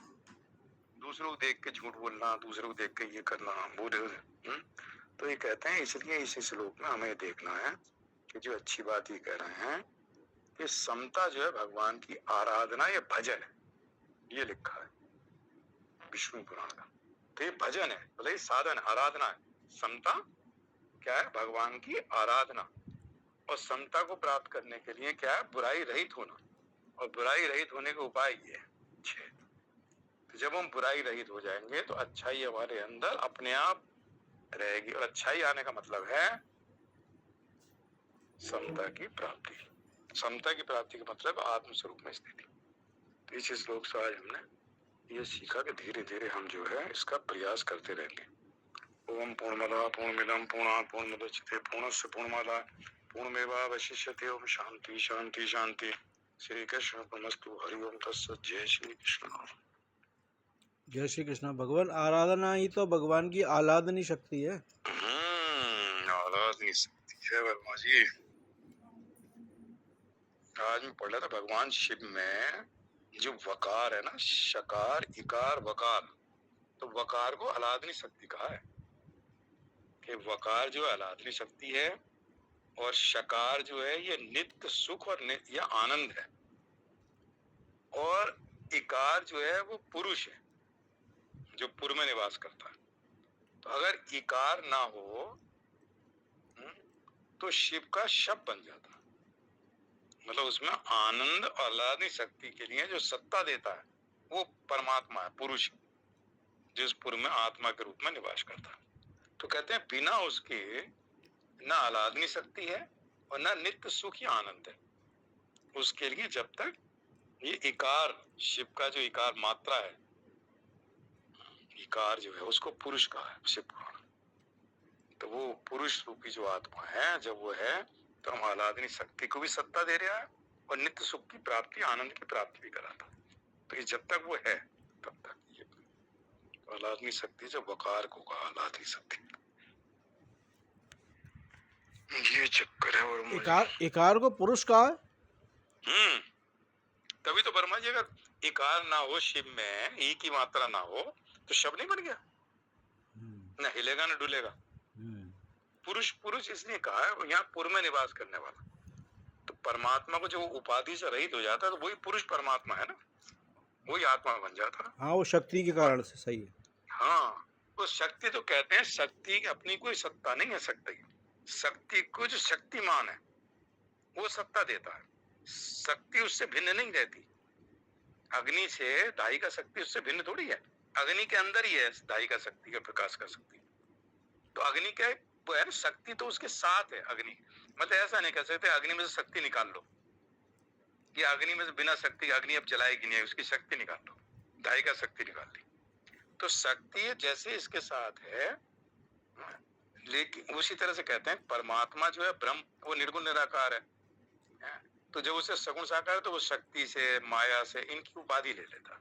दूसरों को देख के झूठ बोलना, दूसरों को देख के ये करना, बुरे। तो ये कहते हैं, इसलिए इस श्लोक में हमें देखना है कि जो अच्छी बात ये कह रहे हैं कि समता जो है भगवान की आराधना या भजन है, ये लिखा है विष्णु पुराण का। तो ये भजन है, मतलब ये साधन, आराधना है। समता क्या है, भगवान की आराधना, और समता को प्राप्त करने के लिए क्या है, बुराई रहित होना, और बुराई रहित होने का उपाय ये है 6। तो जब हम बुराई रहित हो जाएंगे तो अच्छाई हमारे अंदर अपने आप रहेगी, और अच्छाई आने का मतलब है समता की प्राप्ति। समता की प्राप्ति का मतलब आत्म स्वरूप में स्थिति। तो इस श्लोक से आज हमने ये सीखा कि धीरे धीरे हम जो है इसका प्रयास करते रहेंगे। ओम पूर्णमदः पूर्णमिदं पूर्णात् पूर्णमुदच्यते पूर्णस्य पूर्णमादाय पूर्णमेवावशिष्यते। ओम शांति शांति शांति। श्री कृष्ण परमस्तु। हरि ओम तत्सत्। जय श्री कृष्ण। जय श्री कृष्ण। भगवान आराधना ही तो भगवान की आलादनी शक्ति है। आराधनी शक्ति है वर्मा जी। आज मैं पढ़ रहा था भगवान शिव में जो वकार है ना, शकार इकार वकार, तो वकार को आलादनी शक्ति कहा है कि वकार जो आलादनी शक्ति है, और शकार जो है ये नित्य सुख और नित्य आनंद है, और इकार जो है वो पुरुष है जो पुर में निवास करता है। तो अगर इकार ना हो तो शिव का शब बन जाता है। मतलब उसमें आनंद और आलादनी शक्ति के लिए जो सत्ता देता है वो परमात्मा है, पुरुष, जिस पुर में आत्मा के रूप में निवास करता है। तो कहते हैं बिना उसके ना आलादनी शक्ति है और ना नित्य सुख या आनंद है। उसके लिए जब तक ये इकार, शिव का जो इकार मात्रा है, इकार जो है उसको पुरुष कहा है शिव पुराण। तो वो पुरुष रूपी जो आत्मा है, जब वो है तो हम आलादनी शक्ति को भी सत्ता दे रहा है और नित्य सुख की प्राप्ति, आनंद की प्राप्ति भी कराता है। तो ये जब तक वो है तब तक ये आलादनी शक्ति, जब वकार को कहा आलादनी शक्ति, ये चक्कर है। और इकार को पुरुष कहा है। तभी तो वर्मा जी अगर इकार ना हो शिव में, ई की मात्रा ना हो तो शब्द नहीं बन गया, ना हिलेगा ना डुलेगा। पुरुष पुरुष इसलिए कहा है यहाँ पुर में निवास करने वाला। तो परमात्मा को जो उपाधि से रहित हो जाता है तो वही पुरुष परमात्मा है ना, वही आत्मा बन जाता है। हाँ, वो शक्ति के कारण से सही है। हाँ, तो शक्ति तो कहते हैं, शक्ति अपनी कोई सत्ता नहीं है। शक्ति को जो शक्तिमान है वो सत्ता देता है। शक्ति उससे भिन्न नहीं रहती। अग्नि से दाई का शक्ति उससे भिन्न थोड़ी है। अग्नि के अंदर ही है दाई का शक्ति का प्रकाश का शक्ति। तो अग्नि क्या है, वो है शक्ति तो उसके साथ है। अग्नि मतलब ऐसा नहीं कह सकते अग्नि में से शक्ति निकाल लो, कि अग्नि में से बिना शक्ति अग्नि अब जलाएगी नहीं, उसकी शक्ति निकाल लो, दाई का शक्ति निकाल ली। तो शक्ति जैसे इसके साथ है, लेकिन उसी तरह से कहते हैं परमात्मा जो है ब्रह्म, वो निर्गुण निराकार है। तो जब उसे सगुण साकार है तो वो शक्ति से, माया से, इनकी उपाधि ले लेता।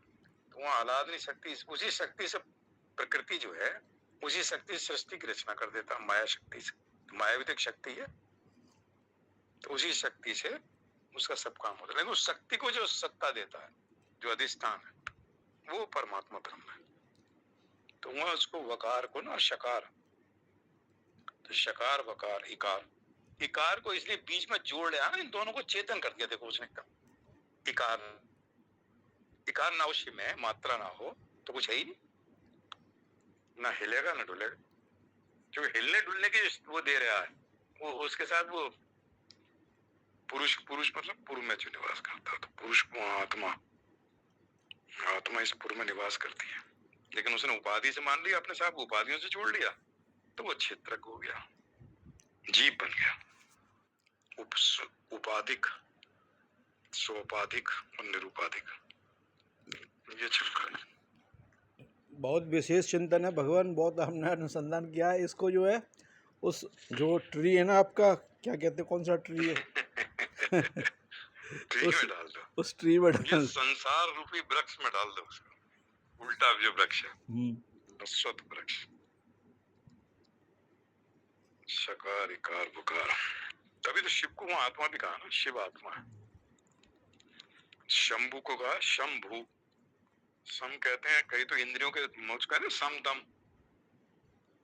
तो वहाँ आलादनी शक्ति, उसी शक्ति से प्रकृति जो है, उसी शक्ति से सृष्टि की रचना कर देता है, माया शक्ति से। तो माया भी तो एक शक्ति है, तो उसी शक्ति से उसका सब काम होता है। लेकिन उस शक्ति को जो सत्ता देता है, जो अधिष्ठान है, वो परमात्मा ब्रह्म है। तो वहाँ उसको वकार को ना शकार, तो शकार वकार इकार, इकार को इसलिए बीच में जोड़ लिया ना, इन दोनों को चेतन कर दिया। देखो उसने कहा इकार ना हो शिव में, मात्रा ना हो तो कुछ है ही नहीं, ना हिलेगा ना डुलेगा। जो हिलने डुलने की वो दे रहा है, वो उसके साथ वो पुरुष, पुरुष मतलब पुर में जो निवास करता है। तो पुरुष को आत्मा, आत्मा इस पुर में निवास करती है। लेकिन उसने उपाधि से मान लिया अपने साथ, उपाधियों से जोड़ लिया तो वो क्षेत्रक हो गया, जीव बन गया। उपाधिक, सोपाधिक और निरुपाधिक, ये चक्कर है। बहुत विशेष चिंतन है भगवान, बहुत हमने अनुसंधान किया है इसको। जो है उस जो ट्री है ना आपका, क्या कहते हैं, कौन सा ट्री है ट्री में डाल दो, उस ट्री में ये संसार रूपी वृक्ष में डाल दो उसको। उल्टा जो वृक्ष है, अश्वत्थ वृक्ष। शकार इकार बुकार, तभी तो शिव को वहां आत्मा भी कहा ना, शिव आत्मा है। शंभु को कहा शंभु। सम कहते हैं कई तो इंद्रियों के मोक्ष का, सम दम,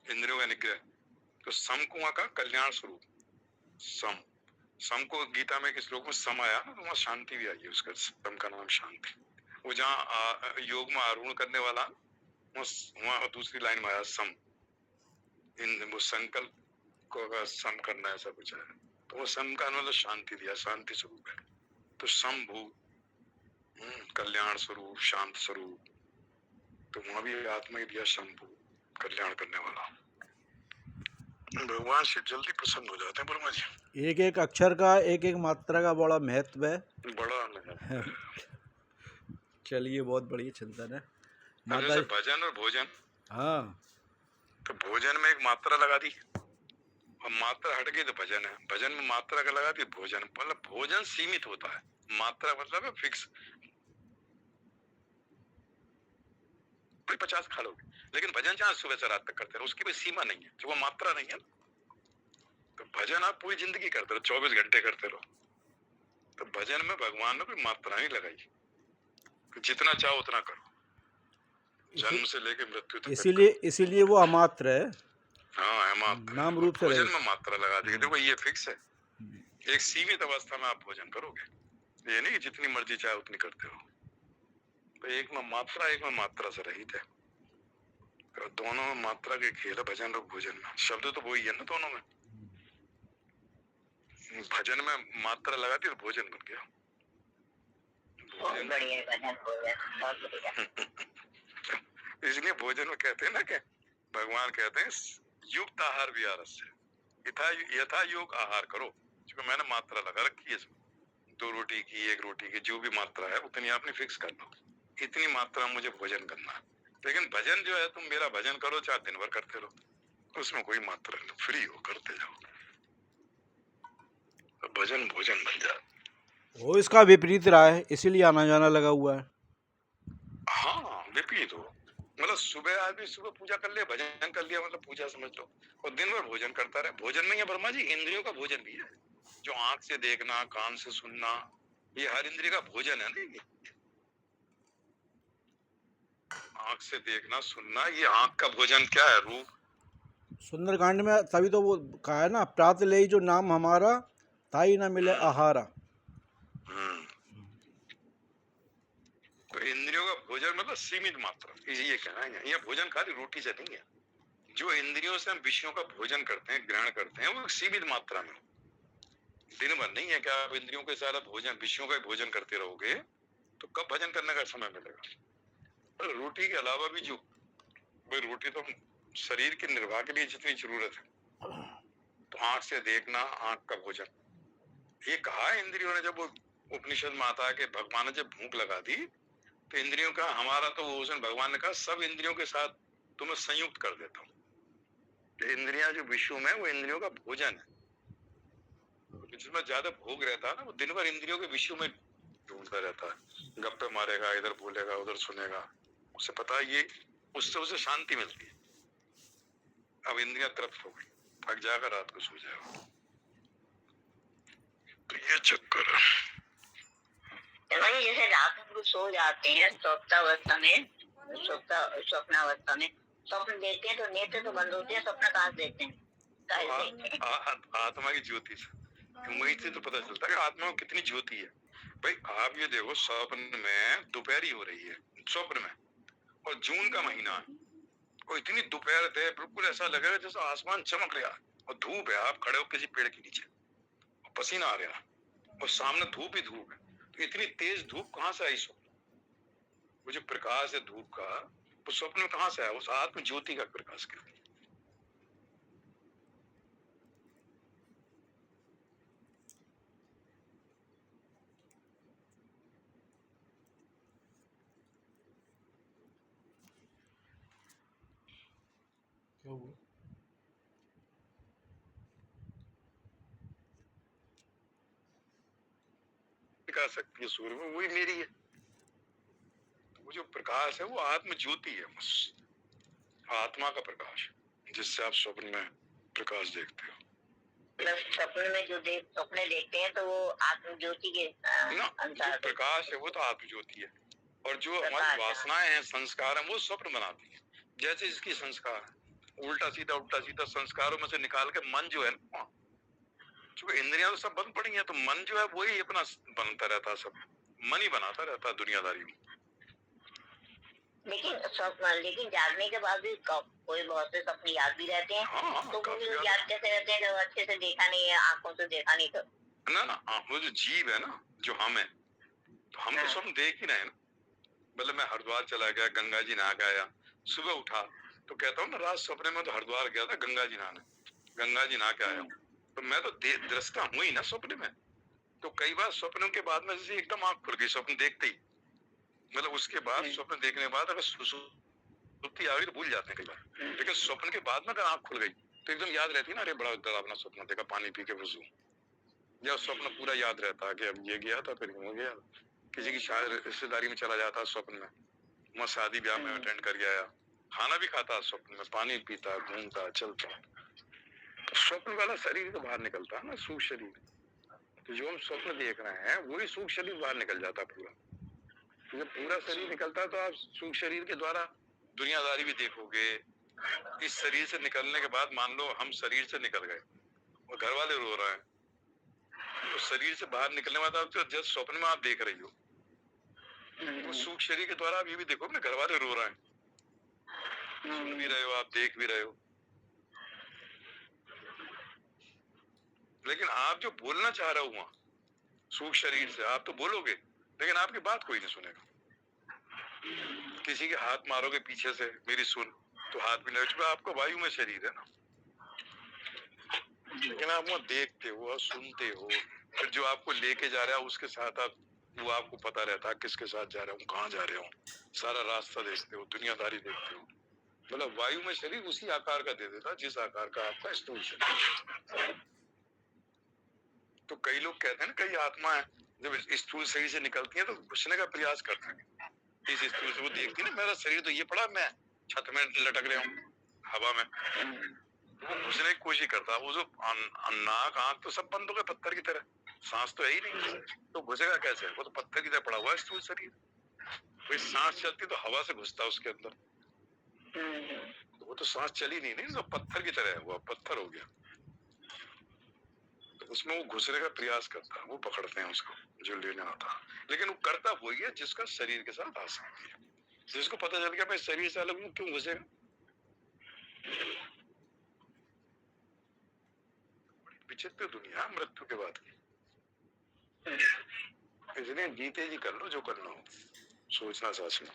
इंद्रियों का निग्रह। तो सम को वहां का कल्याण स्वरूप सम। सम को गीता में किस श्लोक में सम आया ना, तो वहां शांति भी आई है। उसका सम का नाम शांति। वो जहाँ योग में आरूढ़ करने वाला, वहां दूसरी लाइन में आया सम। वो संकल्प को अगर सम करना ऐसा कुछ है, तो वो सम का मतलब शांति दिया, शांति स्वरूप है। तो शंभु कल्याण स्वरूप, शांत स्वरूप। तो वहां भी आत्मा ही दिया शंभु, कल्याण करने वाला। भगवान शिव जल्दी प्रसन्न हो जाते हैं ब्रह्मा जी। एक एक अक्षर का, एक एक मात्रा का बड़ा महत्व है। बड़ा नहीं। चलिए, बहुत बढ़िया चिंतन है अब माता जैसे जी। भजन और भोजन, हाँ, तो भोजन में एक मात्रा लगा दी और मात्रा हट गई तो भजन है, भजन में मात्रा का लगा दी भोजन। मतलब भोजन सीमित होता है, मात्रा मतलब है फिक्स। कोई 50 खा लोगे, लेकिन भजन चाहे सुबह से रात तक करते रहो, उसकी कोई सीमा नहीं है, जो वो मात्रा नहीं है। तो भजन आप पूरी जिंदगी करते रहो, 24 घंटे करते रहो। तो भजन में भगवान ने कोई मात्रा नहीं लगाई कि जितना चाहो उतना करो, जन्म से लेके मृत्यु तक इसीलिए करो। इसीलिए वो अमात्र है, हाँ है मात्रा। नाम और रूप से भोजन रहित। में मात्रा लगा दी, देखो ये फिक्स है, एक सीमित अवस्था में आप भोजन करोगे, ये नहीं कि जितनी मर्जी चाहे उतनी करते हो। तो एक में मात्रा, एक में मात्रा से रहित है। तो दोनों में मात्रा के खेल है, भजन और भोजन में। शब्द तो वही है ना दोनों में। भजन में मात्रा लगा दी तो भोजन बन गया। बहुत बढ़िया भजन भोजन, बहुत बढ़िया। इसलिए भोजन में कहते हैं ना कि भगवान कहते हैं युक्त आहार विहार से यथा योग आहार करो, क्योंकि मैंने मात्रा लगा रखी है इसमें। 2 रोटी की, 1 रोटी की, जो भी मात्रा है उतनी आपने फिक्स कर लो, इतनी मात्रा मुझे भोजन करना है। लेकिन भजन जो है, तुम मेरा भजन करो चाहे दिन भर करते रहो, उसमें कोई मात्रा नहीं, फ्री हो करते जाओ, तो भजन भोजन बन जाए। वो इसका विपरीत रहा है, इसीलिए आना जाना लगा हुआ है। हाँ विपरीत हो, मतलब सुबह आदमी सुबह पूजा कर लिया, भजन कर लिया, मतलब पूजा समझ लो, और दिन भर भोजन करता रहे। भोजन में ये ब्रह्मा जी इंद्रियों का भोजन भी है, जो आंख से देखना, कान से सुनना, ये हर इंद्रिय का भोजन है ना। आंख से देखना सुनना, ये आंख का भोजन क्या है? रूप। सुंदरकांड में तभी तो वो कहा है ना, प्रात ले जो नाम हमारा, ताई ना मिले आहारा। तो इंद्रियों का भोजन मतलब सीमित मात्रा, ये कहना है। ये भोजन खाली रोटी से नहीं है, जो इंद्रियों से हम विषयों का भोजन करते हैं, ग्रहण करते हैं, वो सीमित मात्रा में। दिन भर नहीं है कि आप इंद्रियों के सारा भोजन, विषयों का भोजन करते रहोगे तो कब भजन करने का समय मिलेगा? और रोटी के अलावा भी जो, भाई रोटी तो शरीर के निर्वाह के लिए जितनी जरूरत है, तो आंख से देखना, आंख का भोजन, ये कहा इंद्रियों ने। जब वो उपनिषद में आता है कि भगवान ने जब भूख लगा दी तो इंद्रियों का हमारा, तो उस दिन भगवान ने कहा सब इंद्रियों के साथ तुम्हें संयुक्त कर देता हूँ। इंद्रियां जो विश्व में, वो इंद्रियों का भोजन है। जिसमें ज्यादा भोग रहता है ना, वो दिन भर इंद्रियों के विषयों में ढूंढता रहता है, गप्पे मारेगा, इधर बोलेगा, उधर सुनेगा, उसे पता है ये, उससे उसे शांति मिलती है। अब इंद्रियां तृप्त हो गई, थक जाएगा, रात को सो जाएगा। तो ये चक्कर है। वही जैसे रात में लोग सो जाते हैं स्वप्नावस्था में, स्वप्नावस्था में स्वप्न देखते हैं तो नेत्र तो बंद होते हैं, स्वप्न कहाँ से देखते हैं? आत्मा की ज्योति से, वही से तो पता चलता है कि आत्मा में कितनी ज्योति है। भाई आप ये देखो, स्वप्न में दोपहरी हो रही है, स्वप्न में, और जून का महीना है, और इतनी दोपहर है, बिल्कुल ऐसा लगेगा जैसे आसमान चमक रहा है, और धूप है, आप खड़े हो किसी पेड़ के नीचे, पसीना आ रहा है, और सामने धूप ही धूप है। तो इतनी तेज धूप कहाँ से आई? स्वप्न, वो जो प्रकाश है धूप का, वो स्वप्न में कहाँ से आया? उस आत्म ज्योति का प्रकाश क्या? क्या हुआ? प्रकाश शक्ति सूर्य में, वही मेरी है। वो जो प्रकाश है वो आत्म ज्योति है, बस आत्मा का प्रकाश, जिससे आप स्वप्न में प्रकाश देखते हो। स्वप्न में जो सपने देखते हैं तो वो आत्म ज्योति के जो प्रकाश है वो तो आत्म ज्योति है, और जो हमारी वासनाएं हैं, संस्कार है, वो स्वप्न बनाती है। जैसे इसकी संस्कार उल्टा सीधा संस्कारों में से निकाल के मन जो है ना, चूंकि इंद्रियां तो सब बंद पड़ी हैं, तो मन जो है वही अपना बनता रहता है, सब मन ही बनाता रहता है दुनियादारी में। लेकिन जागने के बाद भी कोई बहुत से सपने याद भी रहते हैं। हाँ, तो वो याद कैसे रहते हैं जब अच्छे से देखा नहीं है, आंखों से देखा नहीं? तो ना वो जो जीव है ना, जो हम है, तो हम तो स्वप्न देख ही रहे हैं ना। मतलब मैं हरिद्वार चला गया, गंगा जी नहा के आया, सुबह उठा तो कहता हूँ ना रात सपने में तो हरिद्वार गया था गंगा जी नहाने, गंगा जी नहा के आया हूँ। तो मैं तो दृष्टा हूँ ही ना स्वप्न में। तो कई बार स्वप्नों के बाद में जैसे एकदम आंख खुल गई स्वप्न देखते ही, मतलब उसके बाद स्वप्न देखने के बाद अगर सुसुप्ति आ गई तो भूल जाते हैं कई बार, लेकिन स्वप्न के बाद में अगर आंख खुल गई तो एकदम याद रहती है ना, अरे बड़ा डरावना स्वप्न देखा, पानी पी के वजू, या स्वप्न पूरा याद रहता है कि अब ये गया था फिर हो गया, किसी की शायद रिश्तेदारी में चला जाता स्वप्न में, मैं शादी ब्याह में अटेंड कर गया, खाना भी खाता स्वप्न में, पानी पीता, घूमता, चलता। तो स्वप्न वाला शरीर तो बाहर निकलता है ना, सूक्ष्म शरीर। तो जो हम स्वप्न देख रहे हैं वही सूक्ष्म शरीर बाहर निकल जाता पूरा। तो जब पूरा शरीर निकलता है तो आप सूक्ष्म शरीर के द्वारा दुनियादारी भी देखोगे। इस शरीर से निकलने के बाद मान लो हम शरीर से निकल गए और घर वाले रो रहे हैं, तो शरीर से बाहर निकलने के बाद आप जो जस्ट स्वप्न में आप देख रही हो, वो सूक्ष्म शरीर के द्वारा आप ये भी देखो अपने घर वाले रो रहे हैं, सुन भी रहे हो आप, देख भी रहे हो। लेकिन आप जो बोलना चाह रहे हो वहां सूक्ष्म शरीर से आप तो बोलोगे, लेकिन आपकी बात कोई नहीं सुनेगा। किसी के हाथ मारोगे पीछे से, मेरी सुन, तो हाथ भी नहीं, आपका वायु में शरीर है ना, लेकिन आप वहाँ देखते हो और सुनते हो। फिर जो आपको लेके जा रहा है उसके साथ आप, वो आपको पता रहता है किसके साथ जा रहे हो, कहाँ जा रहे हो, सारा रास्ता देखते हो, दुनियादारी देखते हो। मतलब वायु में शरीर उसी आकार का दे देता जिस आकार का आपका स्थूल शरीर। तो कई लोग कहते हैं ना, कई आत्माएं जब स्थूल शरीर से निकलती हैं तो घुसने का प्रयास करते हैं इस स्थूल से। वो देखती है ना मेरा शरीर तो ये पड़ा, मैं छत में लटक रहा हूँ हवा में, वो घुसने की कोशिश करता है। वो जो नाक आंख तो सब बंद हो गए पत्थर की तरह, सांस तो है ही नहीं, तो घुसेगा कैसे? वो तो पत्थर की तरह पड़ा हुआ है स्थूल शरीर। कोई सांस चलती तो हवा से घुसता उसके अंदर, तो वो तो सांस चली नहीं, तो पत्थर की तरह है, वो पत्थर हो गया। तो उसमें वो घुसने का प्रयास करता है, वो पकड़ते हैं उसको जो लेने आता, लेकिन वो करता वही है जिसका शरीर के साथ आसक्ति है। जिसको पता चल गया मैं शरीर से अलग हूँ, क्यों घुसेगा? विचित्र दुनिया मृत्यु के बाद की, इसलिए जीते जी कर लो जो करना हो, सोचना साचना।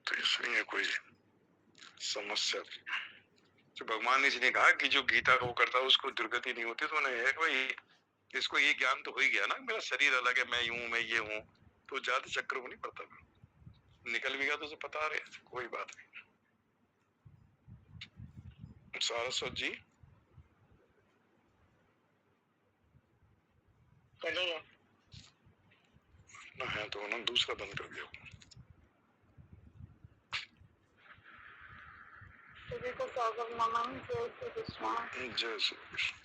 तो इसलिए कोई समस्या, तो भगवान ने इसलिए कहा कि जो गीता का वो करता है उसको दुर्गति नहीं होती। तो उन्हें है भाई इसको ये ज्ञान तो हो ही गया ना, मेरा शरीर अलग है, मैं यूं मैं ये हूँ, तो ज्यादा चक्कर में नहीं पड़ता, निकल भी गया तो उसे पता रहे, कोई बात नहीं। सारस्वत जी चलेगा ना है तो उन्होंने दूसरा बंद कर दिया। सभी को स्वागत नमन, जय श्री कृष्ण। जय श्री कृष्ण।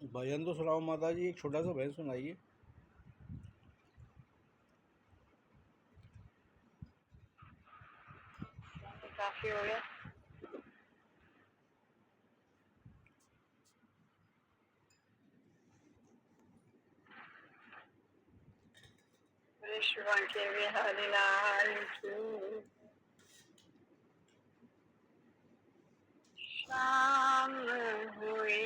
भजन तो सुनाओ माता जी, एक छोटा सा भजन सुनाइए। काफी हो गया। विश्व के बिहारी लाल की शाम हुई,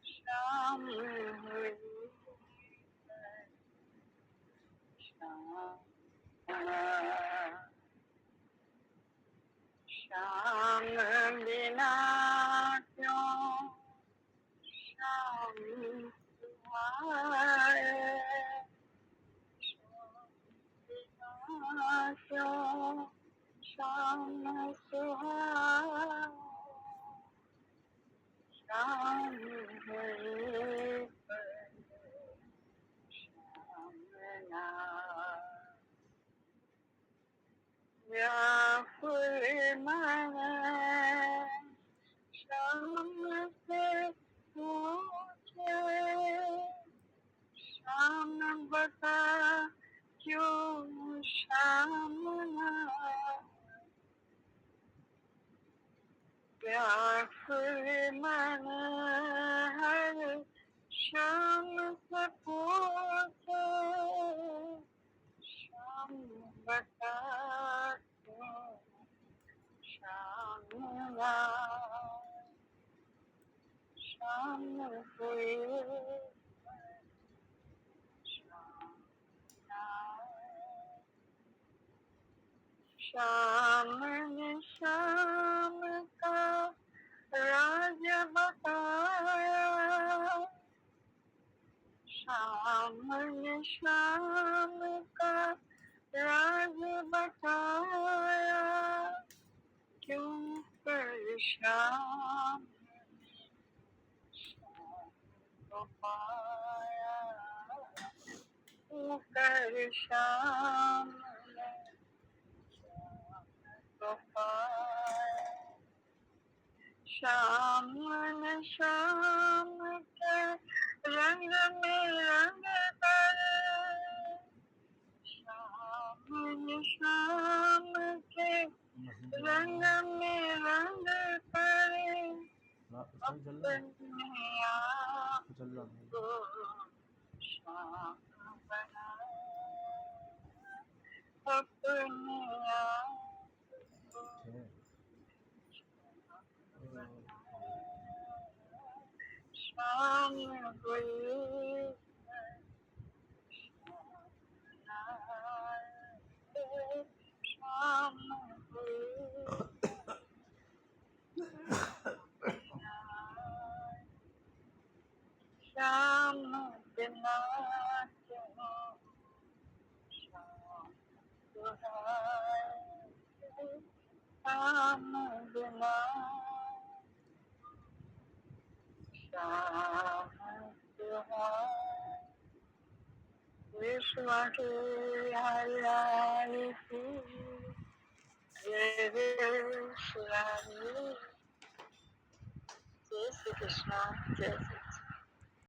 शाम हुई, शाम बिना क्यों शाम तुम्हारे, बिना क्यों शाम सुहाए, शाम हुई शाम ना व्याकुल मन शाम से पूछे, शाम बता क्यों शाम ना, व्याकुल मन हर शाम से पूछे, शाम बता श्याम ने श्याम का राज बताया, श्याम ने श्याम का राज बताया, क्यों कर श्याम को पाया, क्यों कर श्याम को पाया। श्याम ने श्याम के रंग में रंग करे, श्याम ने श्याम के रंग में रंग करे, अपने आप को श्याम बनाए, अपने आप को श्याम कोई श्याम कोई श्याम बिना क्यों श्याम दुहाए, श्याम बिना श्याम दुहाए। विश्व की हरियाली की जय श्री कृष्ण, जय श्री